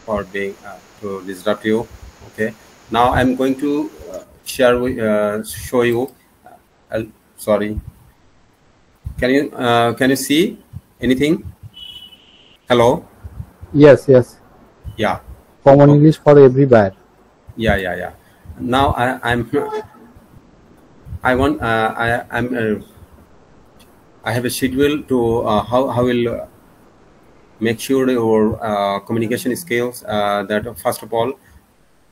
for being to disrupt you. Okay, now I'm going to show you. Sorry, can you see anything? Hello. Yes, yes. Yeah. Common Okay. English for every buyer. Yeah. Now I want I have a schedule to how will make sure your communication skills. That first of all,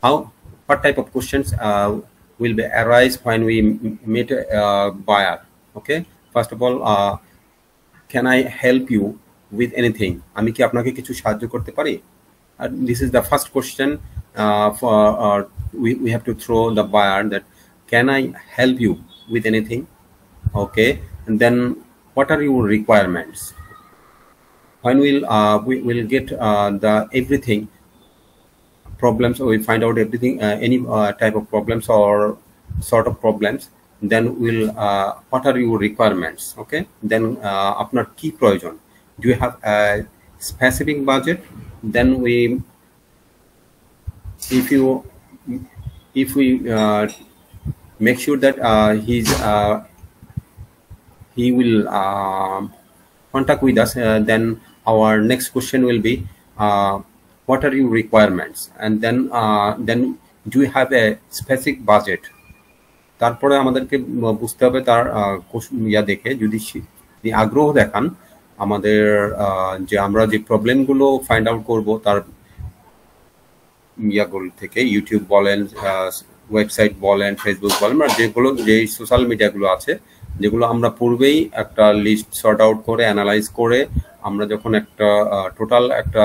how what type of questions will be arise when we meet a buyer. Okay, first of all, can I help you with anything? আমি কি আপনাকে কিছু সাহায্য করতে পারি? This is the first question for we have to throw the buyer that can I help you with anything? Okay, and then what are your requirements? When we will get the everything problems, or we find out everything any type of problems or sort of problems, then we'll what are your requirements? Okay, then আপনার কি প্রয়োজন? Do you have a specific budget? Then if we make sure that he will contact with us, then our next question will be what are your requirements, and then do you have a specific budget? তারপরে আমাদেরকে বুঝতে হবে তার ইয়া দেখে, যদি আগ্রহ দেখান আমাদের যে আমরা যে প্রবলেমগুলো ফাইন্ড আউট করব তার ইয়াগুলো থেকে, ইউটিউব বলেন, ওয়েবসাইট বলেন, ফেসবুক বলেন, বা যেগুলো যে সোশ্যাল মিডিয়াগুলো আছে যেগুলো আমরা পূর্বেই একটা লিস্ট সর্ট আউট করে অ্যানালাইজ করে আমরা যখন একটা টোটাল একটা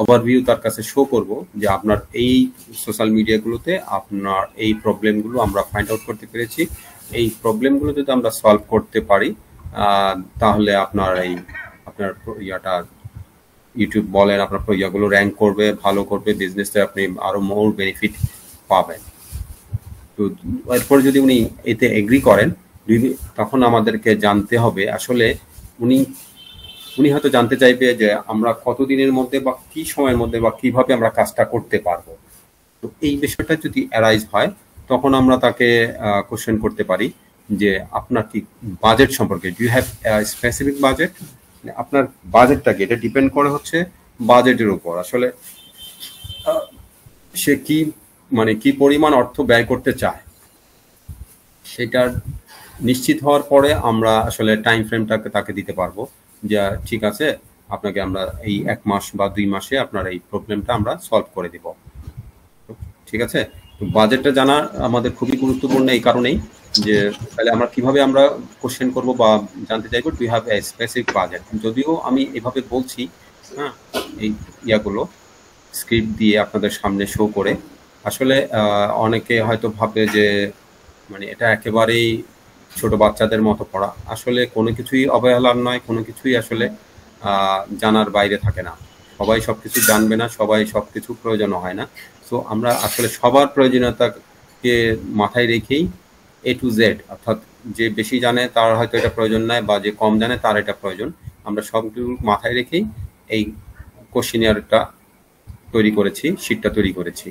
ওভারভিউ তার কাছে শো করব যে আপনার এই সোশ্যাল মিডিয়াগুলোতে আপনার এই প্রবলেমগুলো আমরা ফাইন্ড আউট করতে পেরেছি, এই প্রবলেমগুলো যদি আমরা সলভ করতে পারি তাহলে আপনার ইয়াটা ইউটিউব বলেন আপনার ইয়াগুলো র্যাঙ্ক করবে, ভালো করবে, বিজনেসে আপনি আরো মোর বেনিফিট পাবেন। তো এরপরে যদি উনি এতে এগ্রি করেন, তখন আমাদেরকে জানতে হবে আসলে উনি হয়তো জানতে চাইবে যে আমরা কতদিনের মধ্যে বা কি সময়ের মধ্যে বা কিভাবে আমরা কাজটা করতে পারবো। তো এই বিষয়টা যদি অ্যারাইজ হয় তখন আমরা তাকে কোশ্চেন করতে পারি যে আপনার কি বাজেট সম্পর্কে, do you have specific budget? আপনার বাজেটটা কি, এটা ডিপেন্ড করে হচ্ছে বাজেটের উপর। আসলে সে কি কি পরিমাণ অর্থ ব্যয় করতে চায় সেটা নিশ্চিত হওয়ার পরে আমরা আসলে টাইম ফ্রেমটাকে তাকে দিতে পারবো যে ঠিক আছে, আপনাকে আমরা এই 1 মাস বা 2 মাসে আপনার এই প্রবলেমটা আমরা সলভ করে দিব। ঠিক আছে, তো বাজেটটা জানা আমাদের খুবই গুরুত্বপূর্ণ এই কারণেই যে তাহলে আমরা কিভাবে আমরা কোশ্চেন করব বা জানতে চাইবো do you have a specific budget. যদিও আমি এভাবে বলছি, হ্যাঁ, এই ইয়াগুলো স্ক্রিপ্ট দিয়ে আপনাদের সামনে শো করে, আসলে অনেকে হয়তো ভাবে যে এটা একেবারেই ছোট বাচ্চাদের মতো পড়া। আসলে কোনো কিছুই অবহেলার নয়, কোনো কিছুই আসলে জানার বাইরে থাকে না। সবাই সবকিছু জানবে না, সবাই সবকিছু প্রয়োজন হয় না। সো আমরা আসলে সবার প্রয়োজনীয়তাকে মাথায় রেখেই A to Z, অর্থাৎ যে বেশি জানে তার হয়তো এটা প্রয়োজন নাই, বা যে কম জানে তার এটা প্রয়োজন, আমরা সবগুলো মাথায় রেখেই এই কোশ্চেনিয়ারটা তৈরি করেছি, শীটটা তৈরি করেছি।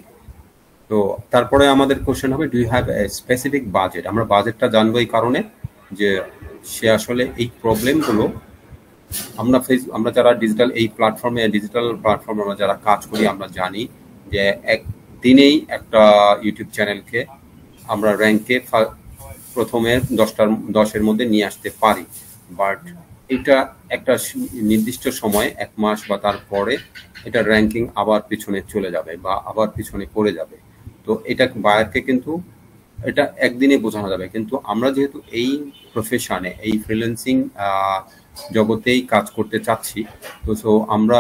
তো তারপরে আমাদের কোশ্চেন হবে do you have a specific budget. আমরা বাজেটটা জানবো এই কারণে যে সে আসলে এই প্রবলেমগুলো আমরা যারা ডিজিটাল প্ল্যাটফর্মে আমরা যারা কাজ করি আমরা জানি যে একদিনেই একটা ইউটিউব চ্যানেলকে আমরা র্যাঙ্কে প্রথমে 10-এর মধ্যে নিয়ে আসতে পারি, বাট এটা একটা নির্দিষ্ট সময় 1 মাস বা তারপরে এটা র্যাঙ্কিং আবার পিছনে চলে যাবে বা আবার পিছনে পড়ে যাবে। তো এটা বায়ারকে কিন্তু এটা একদিনে বোঝানো যাবে, কিন্তু আমরা যেহেতু এই প্রফেশনে এই ফ্রিল্যান্সিং জগতেই কাজ করতে চাচ্ছি, তো সো আমরা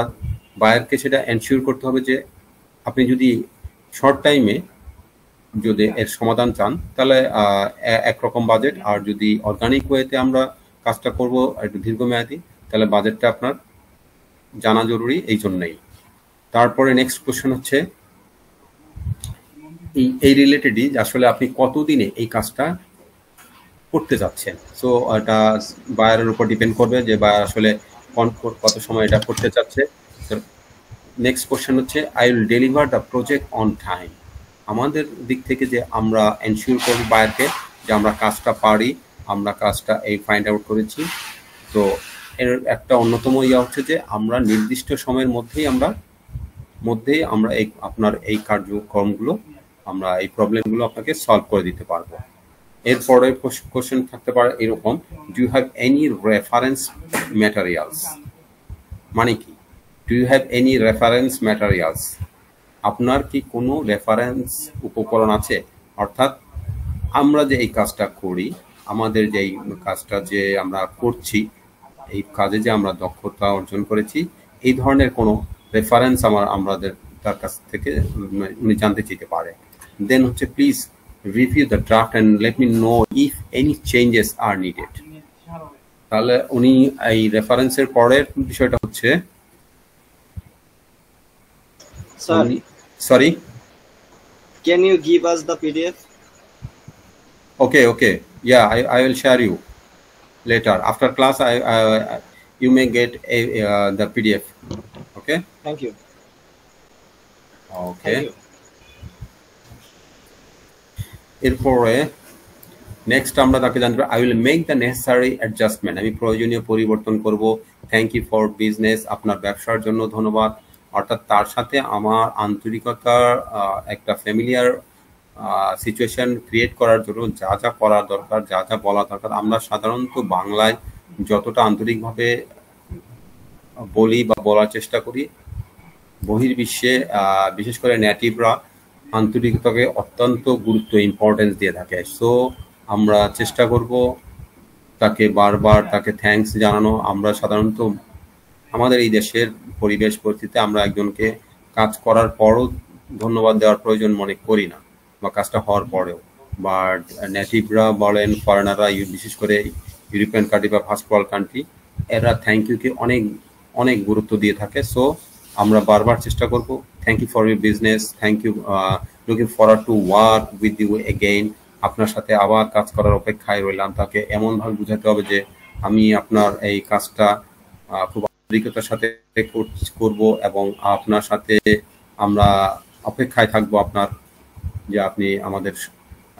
বায়ারকে সেটা এনশিওর করতে হবে যে আপনি যদি শর্ট টাইমে যদি এর সমাধান চান তাহলে একরকম বাজেট, আর যদি অর্গানিক ওয়েতে আমরা কাজটা করব একটু দীর্ঘমেয়াদী তাহলে বাজেটটা আপনার জানা জরুরি এই জন্যই। তারপরে নেক্সট কোশ্চেন হচ্ছে এই রিলেটেডই আসলে আপনি কতদিনে এই কাজটা করতে যাচ্ছেন। সো এটা বায়ারের উপর ডিপেন্ড করবে যে বায়ার আসলে কত সময় এটা করতে চাচ্ছে। নেক্সট কোশ্চেন হচ্ছে I will deliver the project on time. আমাদের দিক থেকে যে আমরা এনশিওর করব বায়ারকে যে আমরা কাজটা পারি, আমরা কাজটা এই ফাইন্ড আউট করেছি। তো এর একটা অন্যতম হচ্ছে যে আমরা নির্দিষ্ট সময়ের মধ্যেই আমরা এই আপনার এই কার্যক্রমগুলো, আমরা এই প্রবলেমগুলো আপনাকে সলভ করে দিতে পারবো। এরপরে কোশ্চেন থাকতে পারে এরকম, do you have any reference materials. মানে কি, do you have any reference materials, আপনার কি কোনো রেফারেন্স উপকরণ আছে? অর্থাৎ আমরা যে এই কাজটা করি, আমাদের যে এই কাজটা যে আমরা করছি, এই কাজে যে আমরা দক্ষতা অর্জন করেছি, এই ধরনের কোনো রেফারেন্স আমাদের তার কাছ থেকে উনি জানতে চাইতে পারে। দেন হচ্ছে please review the draft and let me know if any changes are needed. তাহলে উনি এই রেফারেন্সের পরের বিষয়টা হচ্ছে sorry, can you give us the PDF? Okay, yeah, I will share you later after class. You may get the PDF. Okay, Thank you. okay. Thank you. এরপরে next আমরা তাকে জানবো I will make the necessary adjustment, আমি প্রয়োজনীয় পরিবর্তন করব। Thank you for business, আপনার ব্যবসার জন্য ধন্যবাদ। অর্থাৎ তার সাথে আমার আন্তরিকতার একটা ফ্যামিলিয়ার সিচুয়েশন ক্রিয়েট করার জন্য যা যা করা দরকার, যা যা বলা দরকার, আমরা সাধারণত বাংলায় যতটা আন্তরিকভাবে বলি বা বলার চেষ্টা করি, বহির্বিশ্বে বিশেষ করে নেটিভরা আন্তরিকতাকে অত্যন্ত গুরুত্ব ইম্পর্টেন্স দিয়ে থাকে। সো আমরা চেষ্টা করব তাকে বারবার তাকে থ্যাঙ্কস জানানো। আমরা সাধারণত আমাদের এই দেশের পরিবেশ পরিস্থিতিতে আমরা একজনকে কাজ করার পরও ধন্যবাদ দেওয়ার প্রয়োজন মনে করি না, বা কাজটা হওয়ার পরেও। বাট নেটিভরা বলেন, ফরেনাররা, বিশেষ করে ইউরোপিয়ান কান্ট্রি বা ফার্স্ট ওয়ার্ল্ড কান্ট্রি, এরা থ্যাংক ইউকে অনেক অনেক গুরুত্ব দিয়ে থাকে। সো আমরা বারবার চেষ্টা করব, thank you for your business, thank you, looking forward to work with you again, আপনার সাথে আবার কাজ করার অপেক্ষায় রইলাম। তাকে এমনভাবে বোঝাতে হবে যে আমি আপনার এই কাজটা খুব আন্তরিকতার সাথে করব এবং আপনার সাথে আমরা অপেক্ষায় থাকবো আপনার, যে আপনি আমাদের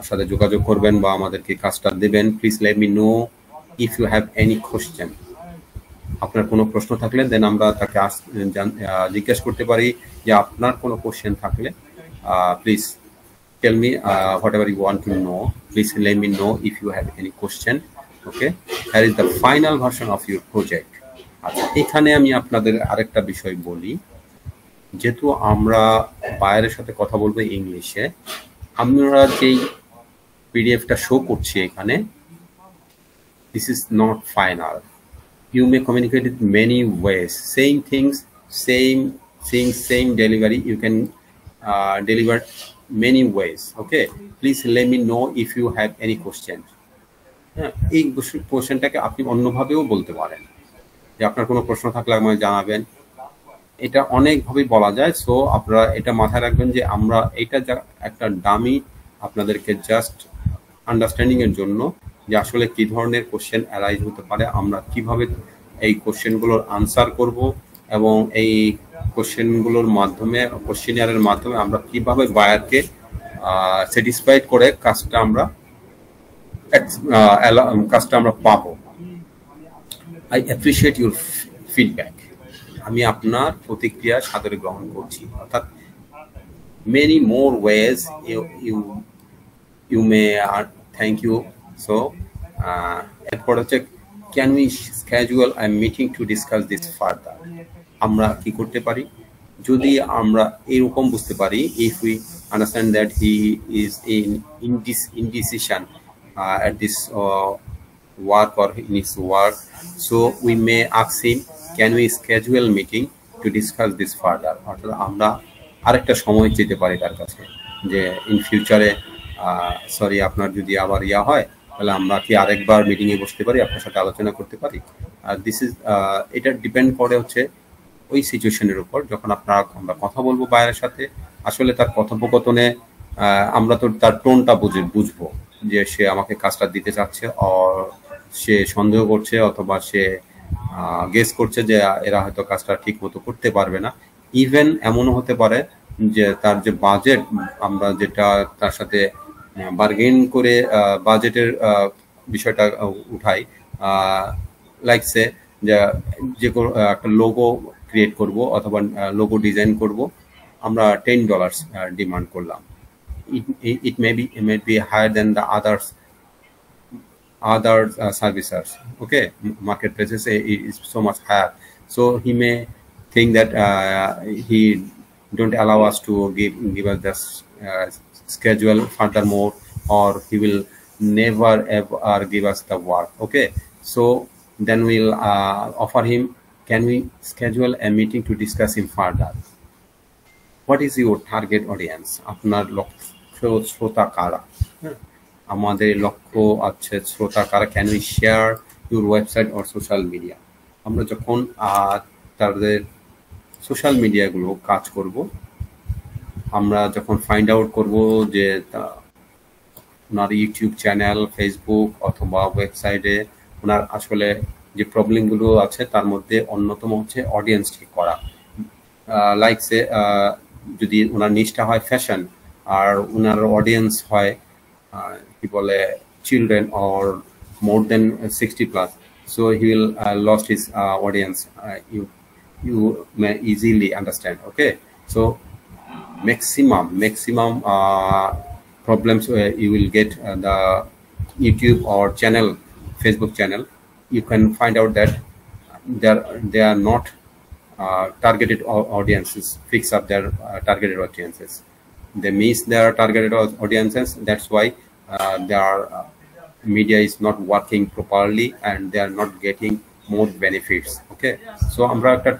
সাথে যোগাযোগ করবেন বা আমাদেরকে কাজটা দেবেন। Please let me know if you have any question, আপনার কোনো প্রশ্ন থাকলে দেন আমরা তাকে জিজ্ঞেস করতে পারি যে আপনার কোনো কোশ্চেন থাকলে please tell me whatever you want to know, please let me know if you have any question. Okay, that is the final version of your project. আচ্ছা, এখানে আমি আপনাদের আরেকটা বিষয় বলি, যেহেতু আমরা বায়ারের সাথে কথা বলবো ইংলিশে, আমরা যেই পিডিএফটা শো করছি এখানে, this is not final. You may communicate it many ways. Same things, same delivery. You can deliver many ways. Okay. Please let me know if you have any questions. এই কোশ্চেনটাকে আপনি অন্যভাবেও বলতে পারেন, যে আপনার কোনো প্রশ্ন থাকলে আমায় জানাবেন। এটা অনেকভাবেই বলা যায়। সো আপনারা এটা মাথায় রাখবেন যে আমরা এটা একটা ডামি আপনাদেরকে জাস্ট আন্ডারস্ট্যান্ডিং এর জন্য, যে আসলে কি ধরনের কোশ্চেন অ্যারাইজ হতে পারে, আমরা কিভাবে এই কোশ্চেনগুলোর আনসার করব, এবং এই কোশ্চেনগুলোর মাধ্যমে, কোশ্চেনিয়ারের মাধ্যমে আমরা কিভাবে বায়ারকে স্যাটিসফাইড করে কাজটা আমরা পাবো। আই অ্যাপ্রিশিয়েট ইউর ফিডব্যাক, আমি আপনার প্রতিক্রিয়া সাদরে গ্রহণ করছি। অর্থাৎ many more ways you may are thank you. So এরপর হচ্ছে can we schedule a meeting to discuss this further. আমরা কি করতে পারি, যদি আমরা এরকম বুঝতে পারি, if we understand that he is indecision at this work or in his work, so we may ask him, can we schedule meeting to discuss this further? অর্থাৎ আমরা আরেকটা সময় চেতে পারি তার কাছে, যে ইন ফিউচারে সরি আপনার যদি আবার হয়, তাহলে আমরা কি আরেকবার মিটিংয়ে বসতে পারি, আপনার সাথে আলোচনা করতে পারি। আর দিস ইজ এটা ডিপেন্ড করে হচ্ছে ওই সিচুয়েশনের উপর। যখন আমরা কথা বলবো বাইরের সাথে, আসলে তার কথোপকথনে আমরা তো তার টোনটা বুঝবো যে সে আমাকে কাজটা দিতে চাচ্ছে, সে সন্দেহ করছে, অথবা সে গেস করছে যে এরা হয়তো কাজটা ঠিক মতো করতে পারবে না। ইভেন এমনও হতে পারে যে তার যে বাজেট, আমরা যেটা তার সাথে বার্গেন করে বাজেটের বিষয়টা উঠাই, লাইক সে যে কোনো একটা লোগো ক্রিয়েট করব অথবা লোগো ডিজাইন করব, আমরা $10 ডিমান্ড করলাম। It may be higher than the other services. Okay, marketplaces is so much higher, so he may think that he don't allow us to give us this schedule furthermore, or he will never ever give us the work. Okay, so then we'll offer him, can we schedule a meeting to discuss him further? What is your target audience? আপনার লক্ষ্য শ্রোতা কারা? আমাদের লক্ষ্য আছে শ্রোতা কারা? Can we share your website or social media? আমরা যখন তাদের সোশ্যাল মিডিয়াগুলো কাজ করব, আমরা যখন ফাইন্ড আউট করব যে ওনার ইউটিউব চ্যানেল, ফেসবুক অথবা ওয়েবসাইটে ওনার আসলে যে প্রবলেমগুলো আছে তার মধ্যে অন্যতম হচ্ছে অডিয়েন্স ঠিক করা। লাইক সে যদি ওনার নিচটা হয় ফ্যাশন আর ওনার অডিয়েন্স হয় কি বলে children or more than 60+, so he will lost his audience. You may easily understand. Okay, so maximum problems you will get the YouTube or channel, Facebook channel. You can find out that they are not targeted audiences, fix up their targeted audiences. They miss their targeted audiences. That's why their media is not working properly and they are not getting more benefits. Okay, so আমরা একটা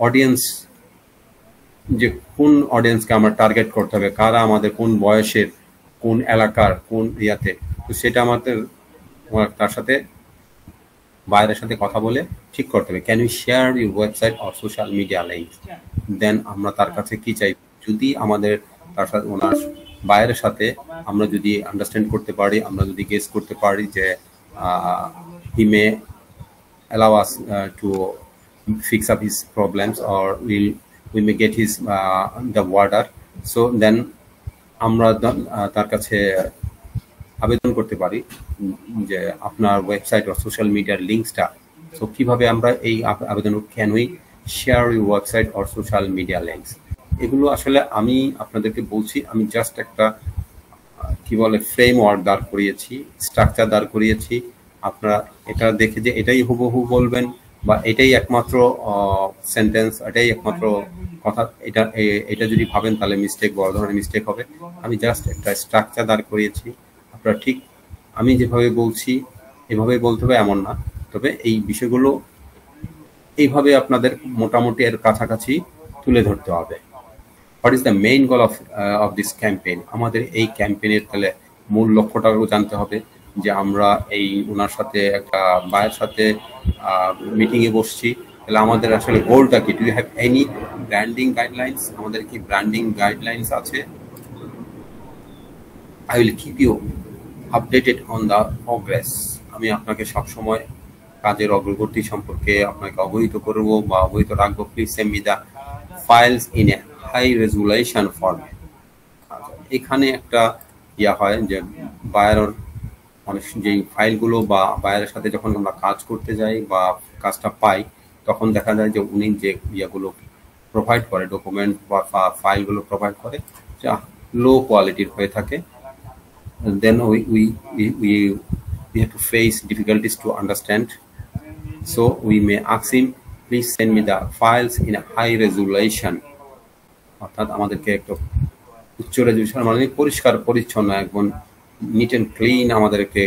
audience, যে কোন অডিয়েন্সকে আমরা target করতে হবে, কারা আমাদের কোন বয়সের, কোন এলাকার, কোন ইয়াতে, তো সেটা আমাদের তার সাথে বাইরের সাথে কথা বলে ঠিক করতে হবে। Can you share your website or social media link? Then আমরা তার কাছে কি চাই, যদি আমাদের তার সাথে ওনার বাইরের সাথে আমরা যদি আন্ডারস্ট্যান্ড করতে পারি, আমরা যদি গেস করতে পারি যে হি মে allow us to fix up his problems or we may get his the order, so then আমরা তার কাছে আবেদন করতে পারি যে আপনার ওয়েবসাইট ও সোশ্যাল মিডিয়ার লিঙ্কসটা। সো কিভাবে আমরা এই আবেদন, can we share your website or social media links? এগুলো আসলে আমি আপনাদেরকে বলছি, আমি জাস্ট একটা কি বলে ফ্রেমওয়ার্ক দাঁড় করিয়েছি, স্ট্রাকচার দাঁড় করিয়েছি। আপনারা এটা দেখে যে এটাই হুবহু বলবেন বা এটাই একমাত্র সেন্টেন্স, এটাই একমাত্র কথা, এটা যদি ভাবেন তাহলে মিস্টেক, বড় ধরনের মিস্টেক হবে। আমি জাস্ট একটা স্ট্রাকচার দাঁড় করিয়েছি, আপনারা ঠিক আমি যেভাবে বলছি এভাবেই বলতে হবে এমন না, তবে এই বিষয়গুলো এইভাবে আপনাদের মোটামুটি এর কাছাকাছি তুলে ধরতে হবে। What is the main goal of this campaign? আমাদের এই ক্যাম্পেইনের তাহলে মূল লক্ষ্যটাও জানতে হবে, যে আমরা এই ওনার সাথে একটা বায়ের সাথে মিটিংয়ে বসছি, তাহলে আমাদের আসলে গোলটা কি? Do you have any branding guidelines? আমাদের কি ব্র্যান্ডিং গাইডলাইন্স আছে? I will keep you updated on the progress. আমি আপনাকে সবসময় কাজের অগ্রগতি সম্পর্কে আপনাকে অবহিত করব বা অবহিত রাখবো। Please send me the files in a high resolution format. এখানে একটা ইয়া হয় যে বায়ার অনেক যেই ফাইলগুলো বা বায়ারের সাথে যখন আমরা কাজ করতে যাই বা কাজটা পাই, তখন দেখা যায় যে উনি যে ইয়াগুলো প্রোভাইড করে, ডকুমেন্ট বা ফাইলগুলো প্রোভাইড করে, যা লো কোয়ালিটির হয়ে থাকে। দেন we have to face difficulties to understand, so we may ask him, please send me the files in a high resolution, অর্থাৎ আমাদেরকে একটু উচ্চ রেজলিউশন মানে পরিষ্কার পরিচ্ছন্ন একদম নিট অ্যান্ড ক্লিন আমাদেরকে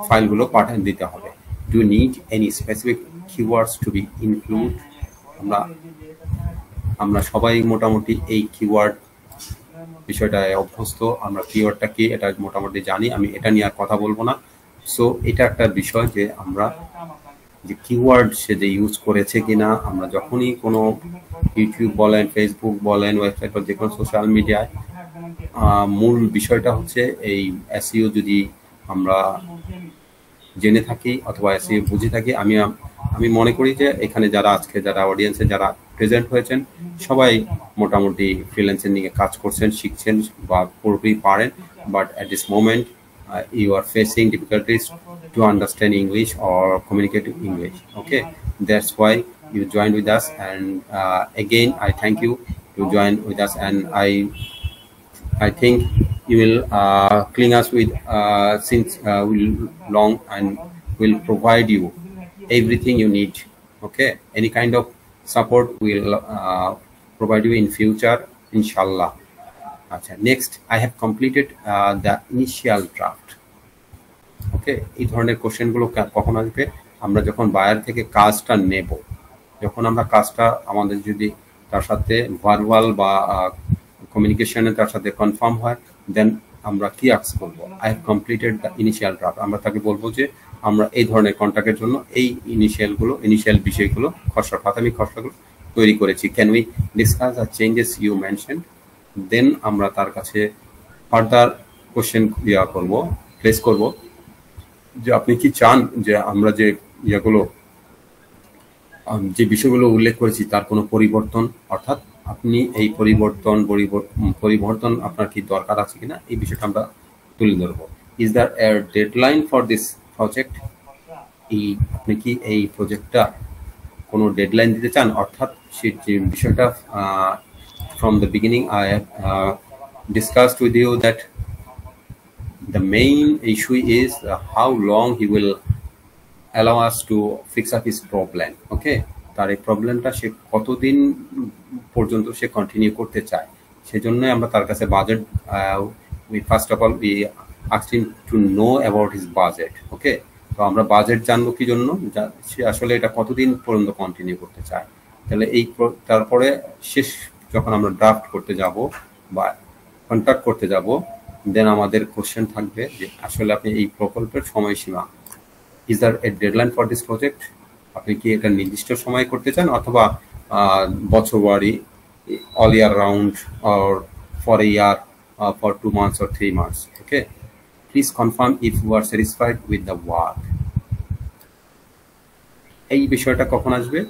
ফাইলগুলো পাঠিয়ে দিতে হবে। Do need any specific keywords to be include? আমরা সবাই মোটামুটি এই কিওয়ার্ড বিষয়টায় অভ্যস্ত, আমরা কিওয়ার্ডটা কি এটা মোটামুটি জানি, আমি এটা নিয়ে আর কথা বলবো না। সো এটা একটা বিষয় যে আমরা যে কিওয়ার্ড সে যে ইউজ করেছে কিনা, আমরা যখনই কোনো ইউটিউব বলেন, ফেসবুক বলেন, ওয়েবসাইট বা যে কোনো সোশ্যাল মিডিয়ায় মূল বিষয়টা হচ্ছে এই এসইও যদি আমরা জেনে থাকি অথবা এসইও বুঝে থাকি, আমি মনে করি যে এখানে যারা আজকে যারা অডিয়েন্সে যারা প্রেজেন্ট হয়েছেন সবাই মোটামুটি ফ্রিল্যান্সিং নিয়ে কাজ করছেন, শিখছেন বা পুরোপুরি পারেন, but at this moment you are facing difficulties to understand English or communicate in English. Okay, that's why you joined with us, and again I thank you to join with us, and I think you will cling us with since will long, and will provide you everything you need. Okay, any kind of support will provide you in future, inshallah. আচ্ছা, next I have completed the initial draft. Okay, এই ধরনের কোশ্চেনগুলো কখন আসবে? আমরা যখন buyer থেকে কাজটা নেব, যখন আমরা কাজটা আমাদের যদি তার সাথে ভার্বাল বা কমিউনিকেশনে তার সাথে কনফার্ম হয়, দেন আমরা কি আস্ক করবো? I have completed the initial draft. আমরা তাকে বলবো যে আমরা এই ধরনের কন্ট্যাক্টের জন্য এই ইনিশিয়াল বিষয়গুলো প্রাথমিক খসড়াগুলো তৈরি করেছি। Can we discuss the changes you mention? Then আমরা তার কাছে ফার্দার কোশ্চেন প্লেস করব যে আপনি কি চান যে আমরা যে যে বিষয়গুলো উল্লেখ করেছি তার কোনো পরিবর্তন, অর্থাৎ আপনি এই পরিবর্তন আপনার কি দরকার আছে কিনা, এই বিষয়টা আমরা তুলে ধরবো। Is there a deadline for this project? আপনি কি এই প্রজেক্টটা কোনো ডেডলাইন দিতে চান? অর্থাৎ যে বিষয়টা from the beginning I have discussed with you that the main issue is how long he will allow us to fix up his problem. Okay, তার এই প্রবলেমটা সে কতদিন পর্যন্ত সে কন্টিনিউ করতে চায়, সেজন্য আমরা তার কাছে budget we first of all we asked him to know about his budget. Okay, তো আমরা বাজেট জানবো কি জন্য, সে আসলে এটা কতদিন পর্যন্ত কন্টিনিউ করতে চায়। তাহলে তারপরে শেষ যখন আমরা ড্রাফট করতে যাব বা কন্ট্যাক্ট করতে যাব, দেন আমাদের কোশ্চেন থাকবে যে আসলে আপনি এই প্রকল্পের সময়সীমা, is there a deadline for this project? আপনি কি এটা নির্দিষ্ট সময় করতে চান, অথবা বছরওয়ারি, all year round, or for a year, for 2 months or 3 months? Okay, please confirm if you are satisfied with the work. এই বিষয়টা কখন আসবে?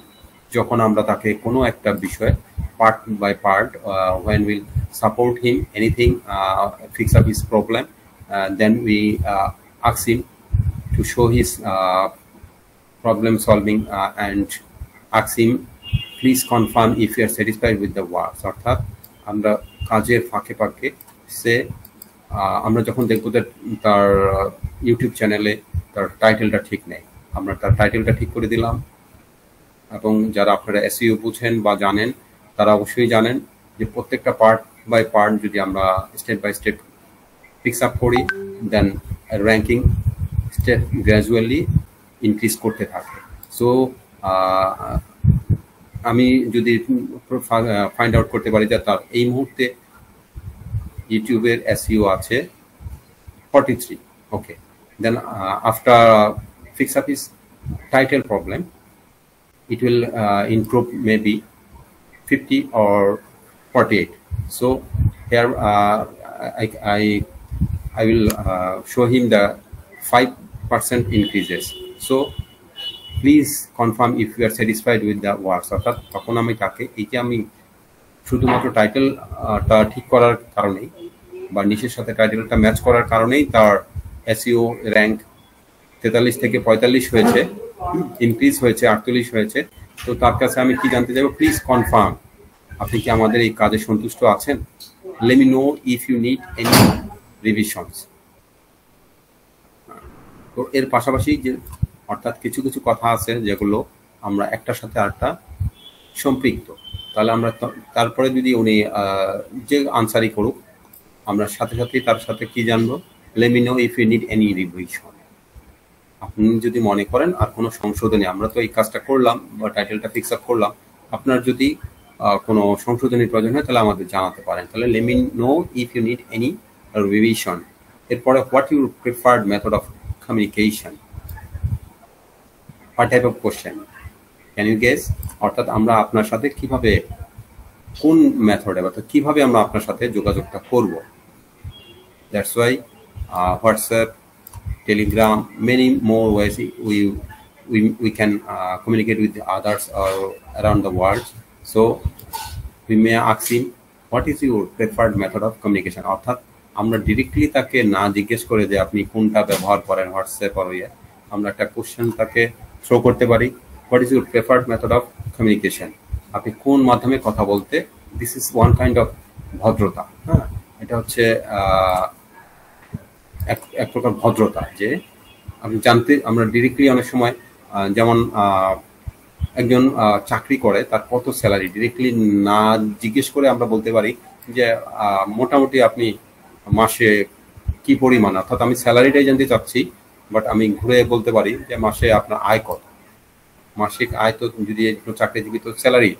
যখন আমরা তাকে কোনো একটা বিষয় part by part, when we'll support him anything, fix up his problem, then we ask him to show his problem solving, and ask him please confirm if you are satisfied with the work. অর্থাৎ আমরা কাজের ফাঁকে ফাঁকে আমরা যখন দেখবো তার YouTube চ্যানেলে তার টাইটেলটা ঠিক নেই, আমরা তার টাইটেলটা ঠিক করে দিলাম। এবং যারা আপনারা এসইও বুঝেন বা জানেন তারা অবশ্যই জানেন যে প্রত্যেকটা পার্ট বাই পার্ট যদি আমরা step by step fix up করি, then ranking step gradually increase করতে থাকে। সো আমি যদি ফাইন্ড আউট করতে পারি যে তার এই মুহূর্তে ইউটিউবের এসইও আছে 43, okay, then after fix up his title problem, it will improve maybe 50 or 48. So here I will show him the 5% increases. So please confirm if you are satisfied with the works. অর্থাৎ তখন আমি তাকে এই যে আমি শুধুমাত্র টাইটেলটা ঠিক করার কারণেই বা নিচের সাথে টাইটেলটা ম্যাচ করার কারণেই তার এসইও র্যাঙ্ক 43 থেকে 45 হয়েছে, ইনক্রিজ হয়েছে, 48 হয়েছে। তো তার কাছে আমি কি জানতে চাইবো, প্লিজ কনফার্ম আপনি কি আমাদের এই কাজে সন্তুষ্ট আছেন? Let me know if you need any revisions. তো এর পাশাপাশি যে অর্থাৎ কিছু কিছু কথা আছে যেগুলো আমরা একটার সাথে আরেকটা সম্পৃক্ত, তাহলে আমরা তারপরে যদি উনি যে আনসারই করুক, আমরা সাথে সাথেই তার সাথে কি জানবো, let me know if you need any revision. আপনি যদি মনে করেন আর কোনো সংশোধনী, আমরা তো এই কাজটা করলাম বা টাইটেলটা ফিক্স আপ করলাম, আপনার যদি কোনো সংশোধনীর প্রয়োজন হয় তাহলে আমাদের জানাতে পারেন। তাহলে let me know if you need any revision. এরপরে what your preferred method of communication, what type of question can you guess? অর্থাৎ আমরা আপনার সাথে কিভাবে, কোন মেথডে অর্থাৎ কিভাবে আমরা আপনার সাথে যোগাযোগটা করব। That's why WhatsApp, Telegram, many more ways we can communicate with the others around the world. So we may ask him, what is your preferred method of communication? অর্থাৎ আমরা ডিরেক্টলি তাকে না জিজ্ঞেস করে যে আপনি কোনটা ব্যবহার করেন হোয়াটসঅ্যাপ or ইয়ে, আমরা একটা কোশ্চেন তাকে থ্রো করতে পারি, what is your preferred method of communication, আপনি কোন মাধ্যমে কথা বলতে, this is one kind of ভদ্রতা। হ্যাঁ, এটা হচ্ছে এক প্রকার ভদ্রতা, যে আপনি জানতে, আমরা ডিরেক্টলি অনেক সময় যেমন একজন চাকরি করে তার কত স্যালারি ডিরেক্টলি না জিজ্ঞেস করে আমরা বলতে পারি যে মোটামুটি আপনি মাসে কি পরিমাণ, অর্থাৎ আমি স্যালারিটাই জানতে চাচ্ছি, বাট আমি ঘুরে বলতে পারি যে মাসে আপনার আয় কত, মাসিক আয় তো যদি একটু চাকরিজীবী তো salary.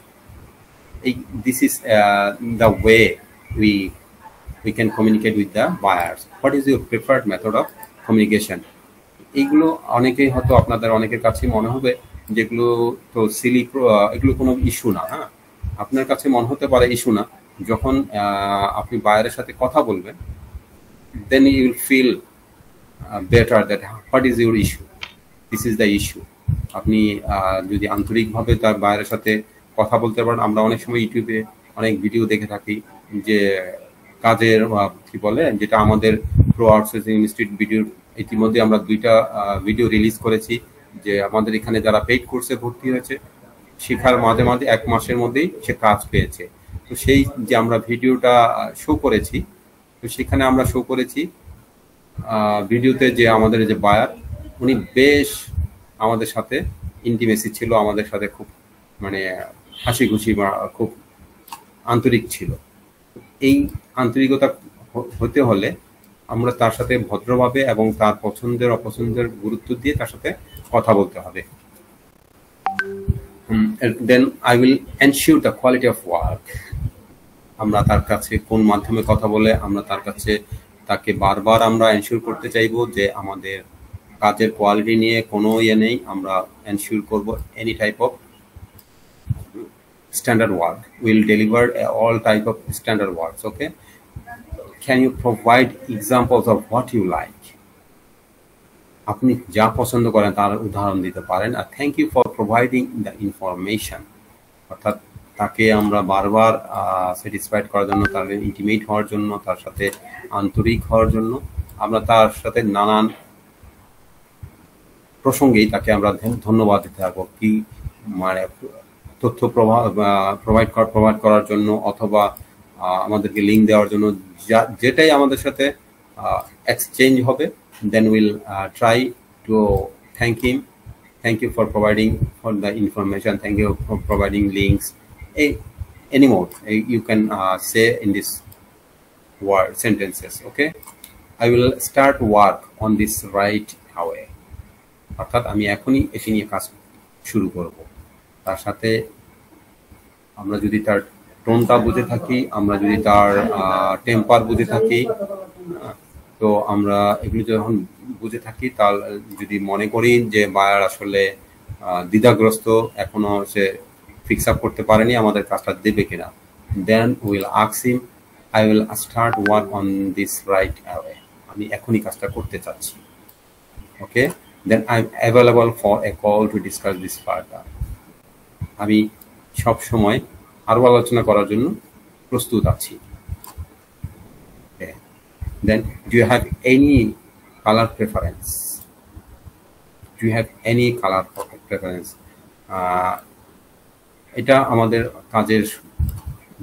This is the way we can communicate with the buyers. What is your preferred method of communication? এইগুলো অনেকেই হয়তো আপনাদের অনেকের কাছে মনে হবে যেগুলো তো সিলি, এগুলো কোনো ইস্যু না। হ্যাঁ, আপনার কাছে মনে হতে পারে ইস্যু না, যখন আপনি বায়ারের সাথে কথা বলবেন, then you will feel better that what is your issue, this is the issue. আপনি যদি আন্তরিকভাবে তার বায়ারের সাথে কথা বলতে পারেন, আমরা অনেক সময় ইউটিউবে অনেক ভিডিও দেখে থাকি যে কাজের কি বলে, যেটা আমাদের প্রো আউটসোর্সিং ইনস্টিটিউট ভিডিও, ইতিমধ্যে আমরা 2টা ভিডিও রিলিজ করেছি, যে আমাদের এখানে যারা পেইড কোর্সে ভর্তি হয়েছে, শেখার মাঝে মাঝে 1 মাসের মধ্যেই সে কাজ পেয়েছে। তো সেই যে আমরা ভিডিওটা শো করেছি, তো সেখানে আমরা শো করেছি ভিডিওতে যে আমাদের যে বায়ার, উনি বেশ আমাদের সাথে ইন্টিমেসি ছিল, আমাদের সাথে খুব মানে হাসি খুশি বা খুব আন্তরিক ছিল। এই আন্তরিকতা হতে হলে আমরা তার সাথে ভদ্রভাবে এবং তার পছন্দের অপছন্দের গুরুত্ব দিয়ে তার সাথে কথা বলতে হবে। Then I will ensure the quality of work. আমরা তার কাছে কোন মাধ্যমে কথা বলে আমরা তাকে বারবার আমরা এনশিওর করতে চাইবো যে আমাদের কাজের কোয়ালিটি নিয়ে কোনো ইয়ে নেই, আমরা এনশিওর করব any type of standard work. We'll deliver all type of standard works. Okay, can you provide examples of what you like? আপনি যা পছন্দ করেন তার উদাহরণ দিতে পারেন। আর thank you for providing the information, অর্থাৎ তাকে আমরা বারবার স্যাটিসফাইড করার জন্য, তার ইন্টিমেট হওয়ার জন্য, তার সাথে আন্তরিক হওয়ার জন্য আমরা তার সাথে নানান প্রসঙ্গেই তাকে আমরা ধন্যবাদ দিতে থাকবো, কি মানে তথ্য প্রোভাইড করার জন্য অথবা আমাদেরকে লিঙ্ক দেওয়ার জন্য, যেটাই আমাদের সাথে এক্সচেঞ্জ হবে, then we'll try to thank him. Thank you for providing for the information. Thank you for providing links. Any more you can say in this word sentences. Okay, I will start work on this right away. অর্থাৎ আমি এখনই এটি নিয়ে কাজ শুরু করব। তার সাথে আমরা যদি তার টোনটা বুঝে থাকি, আমরা যদি তার টেম্পার বুঝে থাকি, তো আমরা এগুলো যখন বুঝে থাকি, তার যদি মনে করি যে বায়ার আসলে দ্বিধাগ্রস্ত, এখনো সে ফিক্স আপ করতে পারেনি আমাদের কাজটা দেবে কিনা, then will ask him, I will start work on this right away, আমি এখনই কাজটা করতে চাচ্ছি। Okay, then I am available for a call to discuss this further, আমি সব সময় আরো আলোচনা করার জন্য প্রস্তুত আছি। Then do you have any color preference? Do you have any color preference? এটা আমাদের কাজের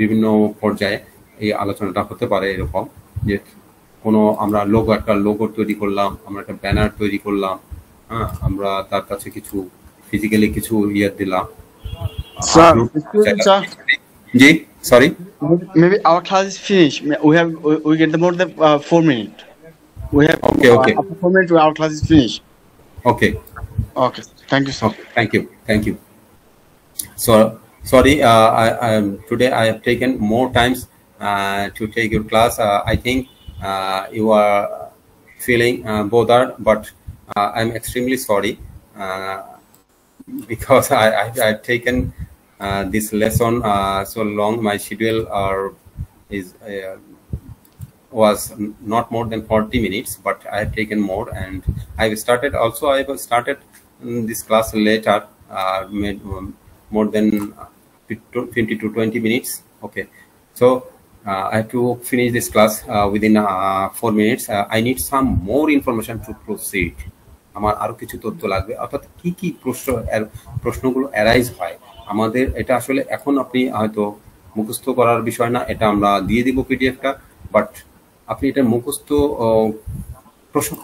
বিভিন্ন পর্যায়ে এই আলোচনাটা হতে পারে এরকম, যে কোনো আমরা একটা লোগো তৈরি করলাম, আমরা একটা ব্যানার তৈরি করলাম, হ্যাঁ, আমরা তার কাছে কিছু ফিজিক্যালি কিছু ইয়ে দিলাম। জি, sorry, maybe our class is finished. We get more than 4 minutes. We have okay. After 4 minutes our class is finished. Okay, Thank you sir. Thank you. So sorry, I today I have taken more times to take your class. I think you are feeling bothered, but I'm extremely sorry because I've taken this lesson so long. My schedule was not more than 40 minutes, but I have taken more, and I've started this class later, more than 20 to 20 minutes. Okay, so I have to finish this class within 4 minutes. I need some more information to proceed. আমার আরো কিছু তথ্য লাগবে, অর্থাৎ কি কি প্রশ্নগুলো arise হয় আমাদের। এটা আসলে এখন আপনি হয়তো মুখস্থ করার বিষয় না, এটা আমরা দিয়ে দিব পিডিএফটা, বাট আপনি এটা মুখস্থ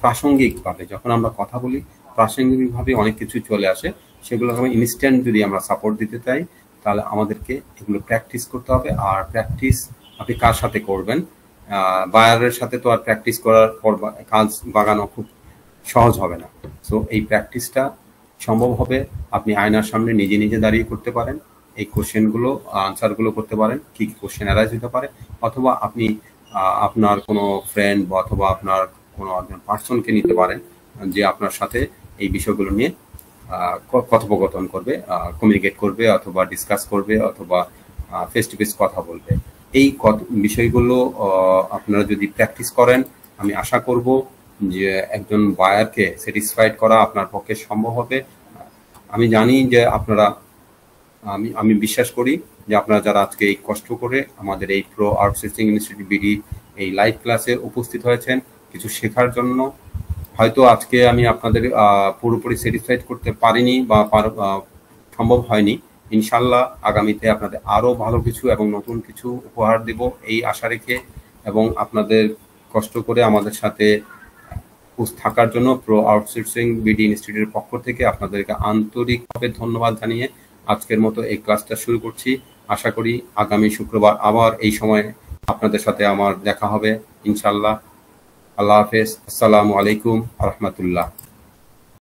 প্রাসঙ্গিকভাবে যখন আমরা কথা বলি প্রাসঙ্গিকভাবে অনেক কিছু চলে আসে, সেগুলো আমি ইনস্ট্যান্ট যদি আমরা সাপোর্ট দিতে চাই তাহলে আমাদেরকে এগুলো প্র্যাকটিস করতে হবে। আর প্র্যাকটিস আপনি কার সাথে করবেন? বায়ারের সাথে তো আর প্র্যাকটিস করার পর কাজ বাগানো খুব সহজ হবে না। সো এই প্র্যাকটিসটা সম্ভব হবে আপনি আয়নার সামনে নিজে নিজে দাঁড়িয়ে করতে পারেন, এই কোশ্চেনগুলো আনসারগুলো করতে পারেন, কি কি কোশ্চেন অ্যারাইজ হতে পারে, অথবা আপনি আপনার কোনো ফ্রেন্ড বা অথবা আপনার কোনো একজন পার্সনকে নিতে পারেন যে আপনার সাথে এই বিষয়গুলো নিয়ে কথোপকথন করবে, কমিউনিকেট করবে, অথবা ডিসকাস করবে, অথবা ফেস টু ফেস কথা বলবে। এই বিষয়গুলো আপনারা যদি প্র্যাকটিস করেন, আমি আশা করব যে একজন বায়ারকে স্যাটিসফাইড করা আপনার পক্ষে সম্ভব হবে। আমি জানি যে আপনারা, আমি বিশ্বাস করি যে আপনারা যারা আজকে এই কষ্ট করে আমাদের এই প্রো আউটসোর্সিং ইনস্টিটিউট বিডি এই লাইভ ক্লাসে উপস্থিত হয়েছেন কিছু শেখার জন্য। হয়তো আজকে আমি আপনাদের পুরোপুরি স্যাটিসফাইড করতে পারিনি বা সম্ভব হয়নি। ইনশাল্লাহ আগামীতে আপনাদের আরো ভালো কিছু এবং নতুন কিছু উপহার দেব এই আশা রেখে, এবং আপনাদের কষ্ট করে আমাদের সাথে থাকার জন্য প্রো আউটসোর্সিং বিডি ইনস্টিটিউটের পক্ষ থেকে আপনাদেরকে আন্তরিকভাবে ধন্যবাদ জানিয়ে আজকের মতো এই ক্লাসটা শুরু করছি। আশা করি আগামী শুক্রবার আবার এই সময় আপনাদের সাথে আমার দেখা হবে ইনশাল্লাহ। আল্লাহ হাফেজ, আসসালামু আলাইকুম আ রহমতুল্লাহ।